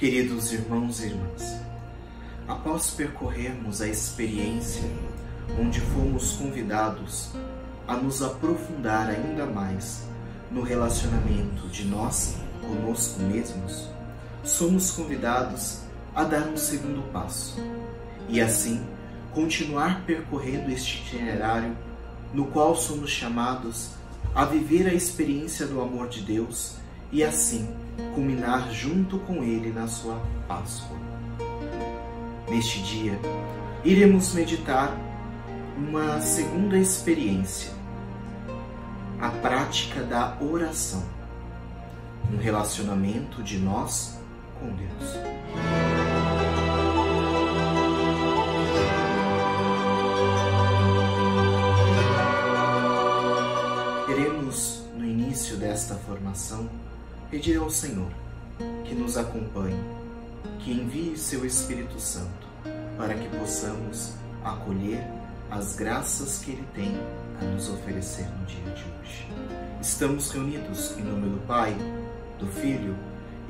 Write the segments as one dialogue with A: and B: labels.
A: Queridos irmãos e irmãs, após percorrermos a experiência onde fomos convidados a nos aprofundar ainda mais no relacionamento de nós conosco mesmos, somos convidados a dar um segundo passo e assim continuar percorrendo este itinerário no qual somos chamados a viver a experiência do amor de Deus e assim culminar junto com Ele na sua Páscoa. Neste dia, iremos meditar uma segunda experiência, a prática da oração, um relacionamento de nós com Deus. Queremos, no início desta formação, pedir ao Senhor que nos acompanhe, que envie seu Espírito Santo para que possamos acolher as graças que Ele tem a nos oferecer no dia de hoje. Estamos reunidos em nome do Pai, do Filho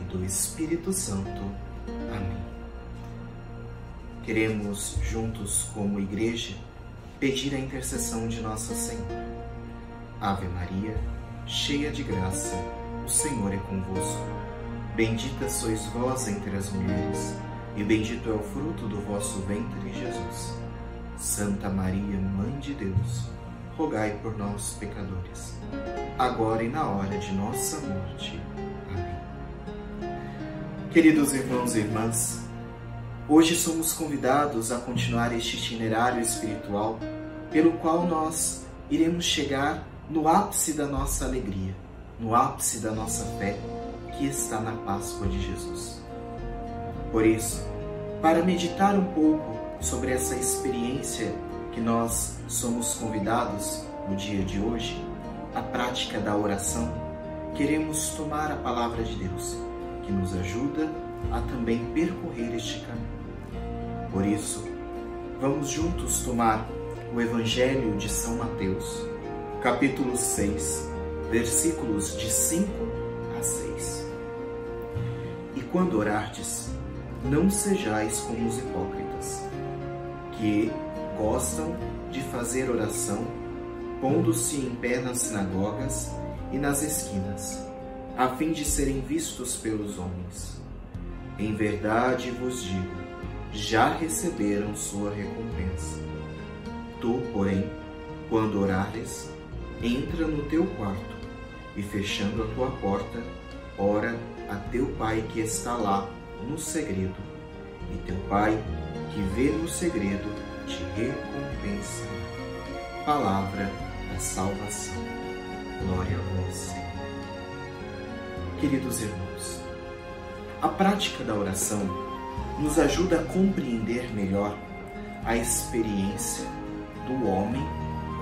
A: e do Espírito Santo. Amém. Queremos, juntos como igreja, pedir a intercessão de Nossa Senhora. Ave Maria, cheia de graça, o Senhor é convosco. Bendita sois vós entre as mulheres, e bendito é o fruto do vosso ventre, Jesus. Santa Maria, Mãe de Deus, rogai por nós, pecadores, agora e na hora de nossa morte. Amém. Queridos irmãos e irmãs, hoje somos convidados a continuar este itinerário espiritual pelo qual nós iremos chegar no ápice da nossa alegria, no ápice da nossa fé, que está na Páscoa de Jesus. Por isso, para meditar um pouco sobre essa experiência que nós somos convidados no dia de hoje, a prática da oração, queremos tomar a palavra de Deus, que nos ajuda a também percorrer este caminho. Por isso, vamos juntos tomar o Evangelho de São Mateus, capítulo 6, versículos de 5 a 6. E quando orardes, não sejais como os hipócritas, que gostam de fazer oração, pondo-se em pé nas sinagogas e nas esquinas, a fim de serem vistos pelos homens. Em verdade vos digo, já receberam sua recompensa. Tu, porém, quando orares, entra no teu quarto e, fechando a tua porta, ora a teu Pai que está lá no segredo, e teu Pai que vê no segredo te recompensa. Palavra da salvação. Glória a vós, Senhor. Queridos irmãos, a prática da oração nos ajuda a compreender melhor a experiência do homem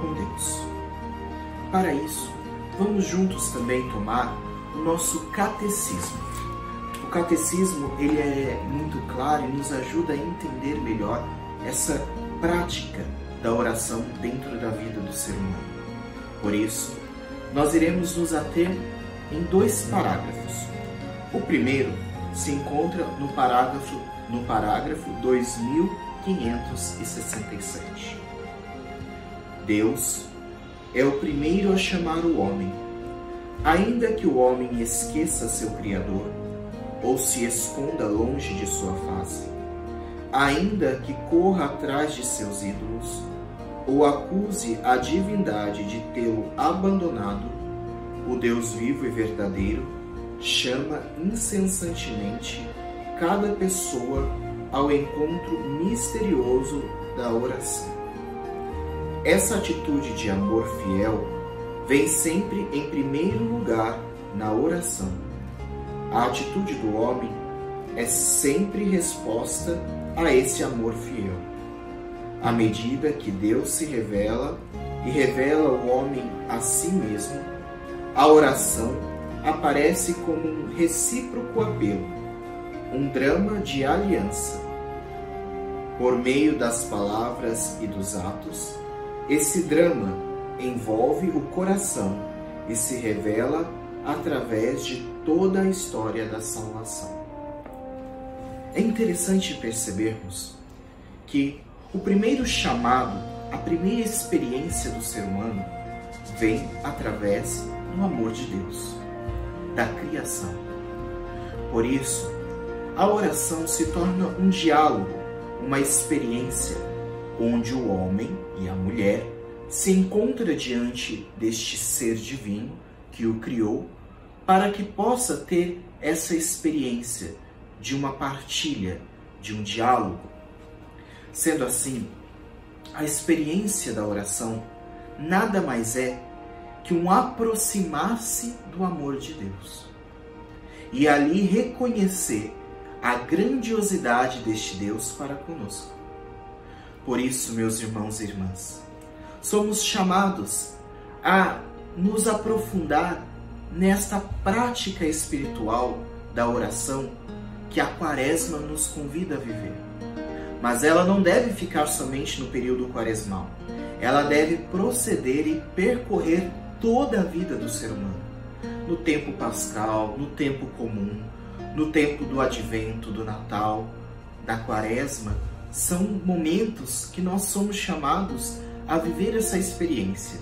A: com Deus. Para isso, vamos juntos também tomar o nosso catecismo. O catecismo ele é muito claro e nos ajuda a entender melhor essa prática da oração dentro da vida do ser humano. Por isso, nós iremos nos ater em 2 parágrafos. O primeiro se encontra no parágrafo 2567. Deus é o primeiro a chamar o homem, ainda que o homem esqueça seu Criador, ou se esconda longe de sua face, ainda que corra atrás de seus ídolos, ou acuse a divindade de tê-lo abandonado, o Deus vivo e verdadeiro chama incessantemente cada pessoa ao encontro misterioso da oração. Essa atitude de amor fiel vem sempre em primeiro lugar na oração. A atitude do homem é sempre resposta a esse amor fiel. À medida que Deus se revela e revela o homem a si mesmo, a oração aparece como um recíproco apelo, um drama de aliança. Por meio das palavras e dos atos, esse drama envolve o coração e se revela através de toda a história da salvação. é interessante percebermos que o primeiro chamado, a primeira experiência do ser humano vem através do amor de Deus, da criação. Por isso, a oração se torna um diálogo, uma experiência onde o homem e a mulher se encontram diante deste ser divino que o criou, para que possa ter essa experiência de uma partilha, de um diálogo. Sendo assim, a experiência da oração nada mais é que um aproximar-se do amor de Deus. E ali reconhecer a grandiosidade deste Deus para conosco. Por isso, meus irmãos e irmãs, somos chamados a nos aprofundar nesta prática espiritual da oração que a Quaresma nos convida a viver. Mas ela não deve ficar somente no período quaresmal. Ela deve proceder e percorrer toda a vida do ser humano. No tempo pascal, no tempo comum, no tempo do advento, do Natal, da Quaresma, são momentos que nós somos chamados a viver essa experiência.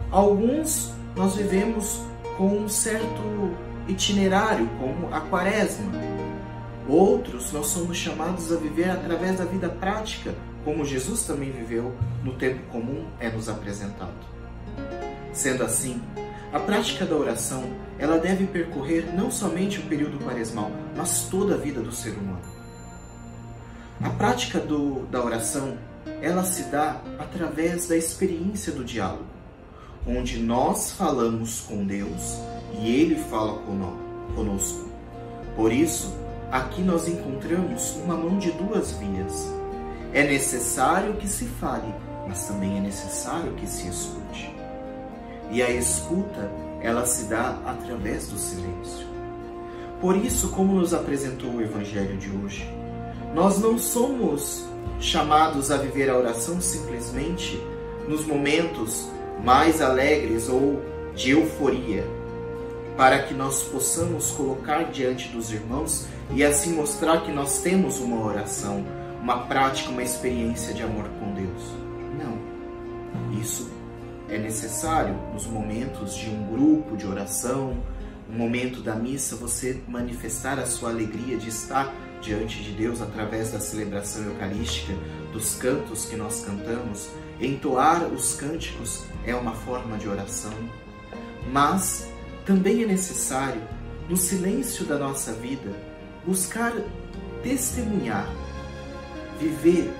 A: Alguns nós vivemos com um certo itinerário, como a Quaresma. Outros nós somos chamados a viver através da vida prática, como Jesus também viveu no tempo comum, é nos apresentado. Sendo assim, a prática da oração, ela deve percorrer não somente o período quaresmal, mas toda a vida do ser humano. A prática da oração, ela se dá através da experiência do diálogo, onde nós falamos com Deus e Ele fala conosco. Por isso, aqui nós encontramos uma mão de duas vias. É necessário que se fale, mas também é necessário que se escute. E a escuta, ela se dá através do silêncio. Por isso, como nos apresentou o Evangelho de hoje, nós não somos chamados a viver a oração simplesmente nos momentos mais alegres ou de euforia, para que nós possamos colocar diante dos irmãos e assim mostrar que nós temos uma oração, uma prática, uma experiência de amor com Deus. Não. Isso é necessário nos momentos de um grupo de oração, no momento da missa, você manifestar a sua alegria de estar diante de Deus através da celebração eucarística, dos cantos que nós cantamos. Entoar os cânticos é uma forma de oração, mas também é necessário, no silêncio da nossa vida, buscar testemunhar, viver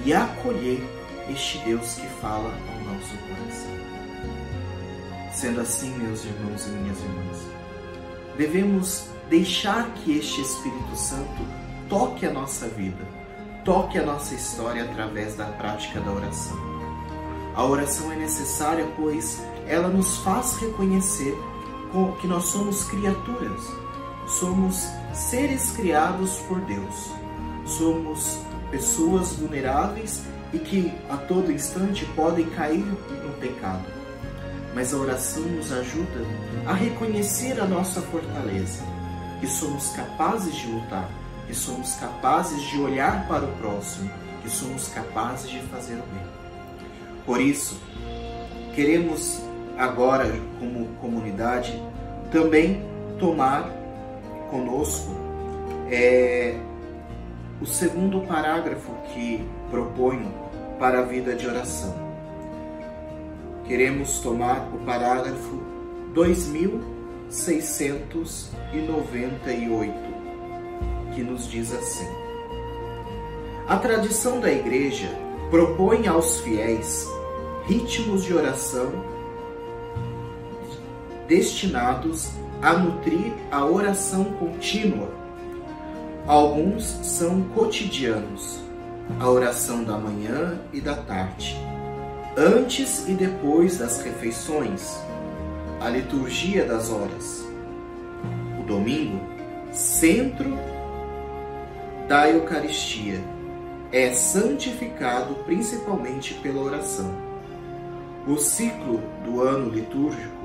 A: e acolher este Deus que fala ao nosso coração. Sendo assim, meus irmãos e minhas irmãs, devemos deixar que este Espírito Santo toque a nossa vida, toque a nossa história através da prática da oração. A oração é necessária, pois ela nos faz reconhecer que nós somos criaturas, somos seres criados por Deus, somos pessoas vulneráveis e que a todo instante podem cair no pecado. Mas a oração nos ajuda a reconhecer a nossa fortaleza, que somos capazes de lutar, que somos capazes de olhar para o próximo, que somos capazes de fazer o bem. Por isso, queremos agora, como comunidade, também tomar conosco o segundo parágrafo que proponho para a vida de oração. Queremos tomar o parágrafo 2698, que nos diz assim: a tradição da Igreja propõe aos fiéis ritmos de oração destinados a nutrir a oração contínua. Alguns são cotidianos, a oração da manhã e da tarde, antes e depois das refeições, a liturgia das horas. O domingo, centro da Eucaristia, é santificado principalmente pela oração. O ciclo do ano litúrgico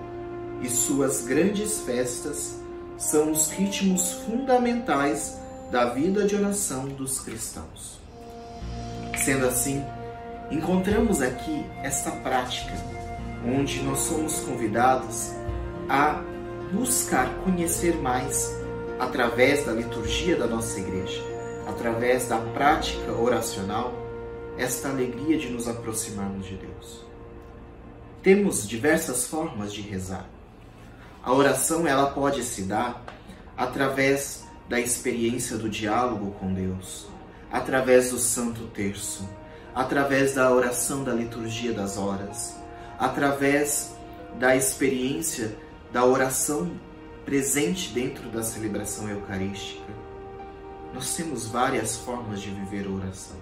A: e suas grandes festas são os ritmos fundamentais da vida de oração dos cristãos. Sendo assim, encontramos aqui esta prática, onde nós somos convidados a buscar conhecer mais, através da liturgia da nossa igreja, através da prática oracional, esta alegria de nos aproximarmos de Deus. Temos diversas formas de rezar. A oração, ela pode se dar através da experiência do diálogo com Deus, através do Santo Terço, através da oração da liturgia das horas, através da experiência da oração presente dentro da celebração eucarística. Nós temos várias formas de viver a oração.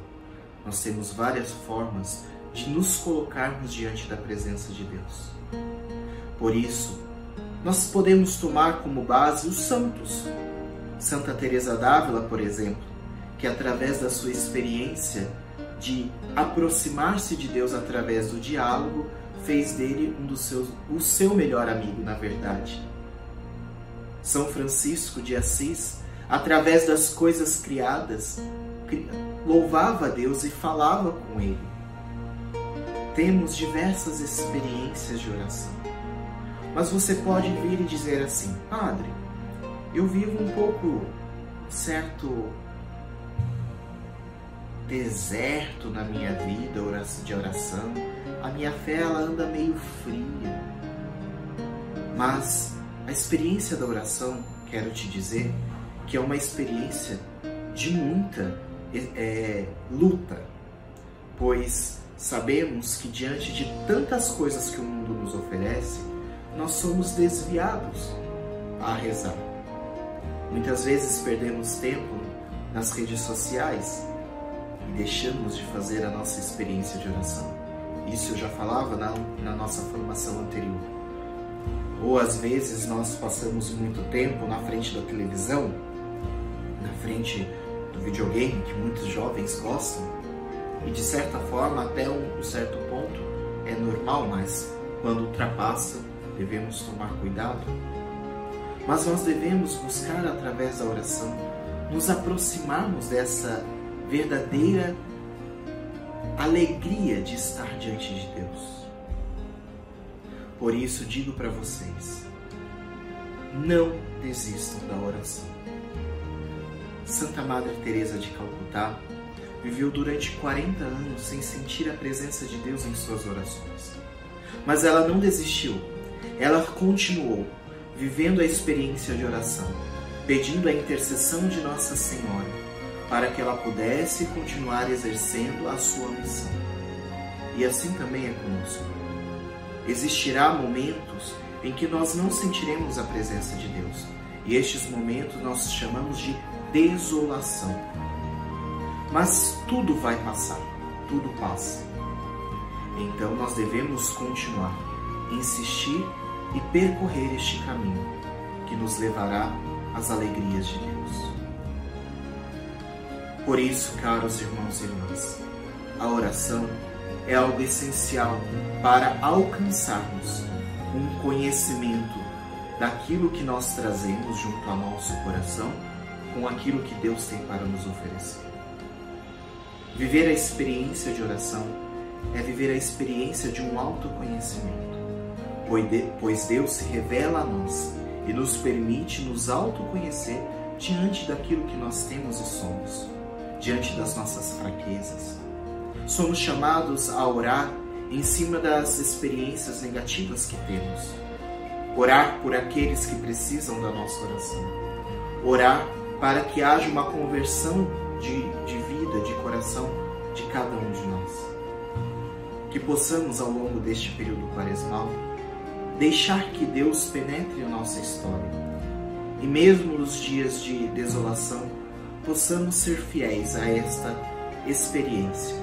A: Nós temos várias formas de nos colocarmos diante da presença de Deus. Por isso, nós podemos tomar como base os santos. Santa Teresa d'Ávila, por exemplo, que através da sua experiência de aproximar-se de Deus através do diálogo, fez dele o seu melhor amigo, na verdade. São Francisco de Assis, através das coisas criadas, louvava a Deus e falava com Ele. Temos diversas experiências de oração. Mas você pode vir e dizer assim: Padre, eu vivo um pouco certo deserto na minha vida de oração, a minha fé ela anda meio fria. Mas a experiência da oração, quero te dizer, que é uma experiência de muita luta, pois sabemos que diante de tantas coisas que o mundo nos oferece, nós somos desviados a rezar. Muitas vezes perdemos tempo nas redes sociais e deixamos de fazer a nossa experiência de oração. Isso eu já falava na nossa formação anterior. Ou às vezes nós passamos muito tempo na frente da televisão, na frente do videogame, que muitos jovens gostam, e de certa forma até um certo ponto é normal, mas quando ultrapassa devemos tomar cuidado. Mas nós devemos buscar através da oração nos aproximarmos dessa verdadeira alegria de estar diante de Deus. Por isso digo para vocês, não desistam da oração. Santa Madre Teresa de Calcutá viveu durante 40 anos sem sentir a presença de Deus em suas orações. Mas ela não desistiu, ela continuou vivendo a experiência de oração, pedindo a intercessão de Nossa Senhora, para que ela pudesse continuar exercendo a sua missão. E assim também é conosco. Existirá momentos em que nós não sentiremos a presença de Deus, e estes momentos nós chamamos de desolação. Mas tudo vai passar, tudo passa. Então nós devemos continuar, insistir e percorrer este caminho que nos levará às alegrias de Deus. Por isso, caros irmãos e irmãs, a oração é algo essencial para alcançarmos um conhecimento daquilo que nós trazemos junto ao nosso coração com aquilo que Deus tem para nos oferecer. Viver a experiência de oração é viver a experiência de um autoconhecimento, pois Deus se revela a nós e nos permite nos autoconhecer diante daquilo que nós temos e somos, diante das nossas fraquezas. Somos chamados a orar em cima das experiências negativas que temos. Orar por aqueles que precisam da nossa oração. Orar para que haja uma conversão de vida, de coração de cada um de nós. Que possamos, ao longo deste período quaresmal, deixar que Deus penetre a nossa história. E mesmo nos dias de desolação, possamos ser fiéis a esta experiência,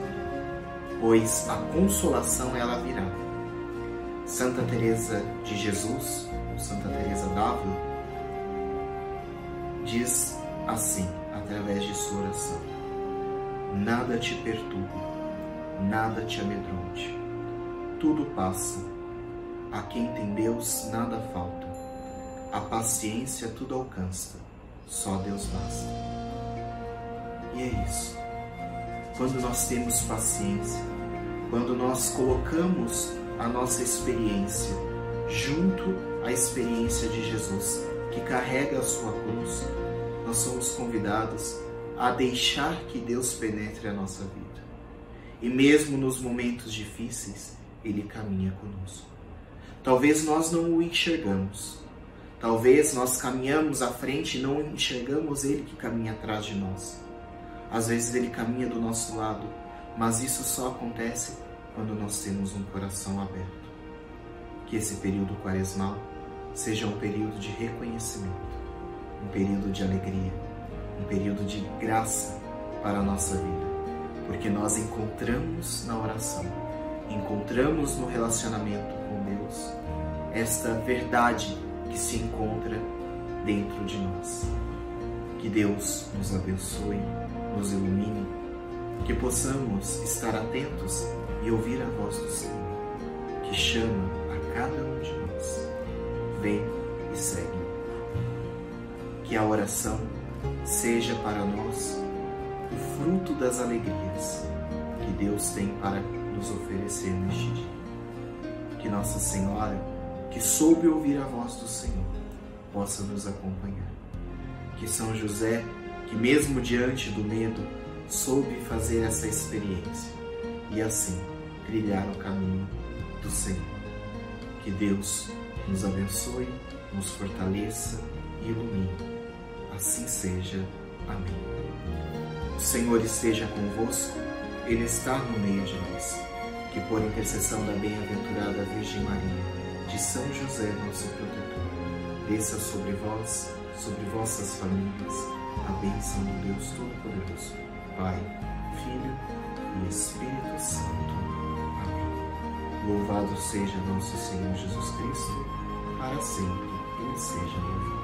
A: pois a consolação ela virá. Santa Teresa de Jesus, Santa Teresa d'Ávila, diz assim, através de sua oração: nada te perturbe, nada te amedronte, tudo passa, a quem tem Deus nada falta, a paciência tudo alcança, só Deus basta. E é isso. Quando nós temos paciência, quando nós colocamos a nossa experiência junto à experiência de Jesus, que carrega a sua cruz, nós somos convidados a deixar que Deus penetre a nossa vida. E mesmo nos momentos difíceis, Ele caminha conosco. Talvez nós não o enxergamos. Talvez nós caminhamos à frente e não enxergamos Ele que caminha atrás de nós. Às vezes Ele caminha do nosso lado, mas isso só acontece quando nós temos um coração aberto. Que esse período quaresmal seja um período de reconhecimento, um período de alegria, um período de graça para a nossa vida, porque nós encontramos na oração, encontramos no relacionamento com Deus esta verdade que se encontra dentro de nós. Que Deus nos abençoe, nos ilumine, que possamos estar atentos e ouvir a voz do Senhor, que chama a cada um de nós. Vem e segue. Que a oração seja para nós o fruto das alegrias que Deus tem para nos oferecer neste dia. Que Nossa Senhora, que soube ouvir a voz do Senhor, possa nos acompanhar. Que São José, que mesmo diante do medo, soube fazer essa experiência e assim trilhar o caminho do Senhor. Que Deus nos abençoe, nos fortaleça e ilumine. Assim seja. Amém. O Senhor esteja convosco, Ele está no meio de nós. Que por intercessão da bem-aventurada Virgem Maria, de São José, nosso protetor, desça sobre vós, sobre vossas famílias, a bênção do Deus Todo-Poderoso, Pai, Filho e Espírito Santo. Amém. Louvado seja nosso Senhor Jesus Cristo, para sempre Ele seja louvado.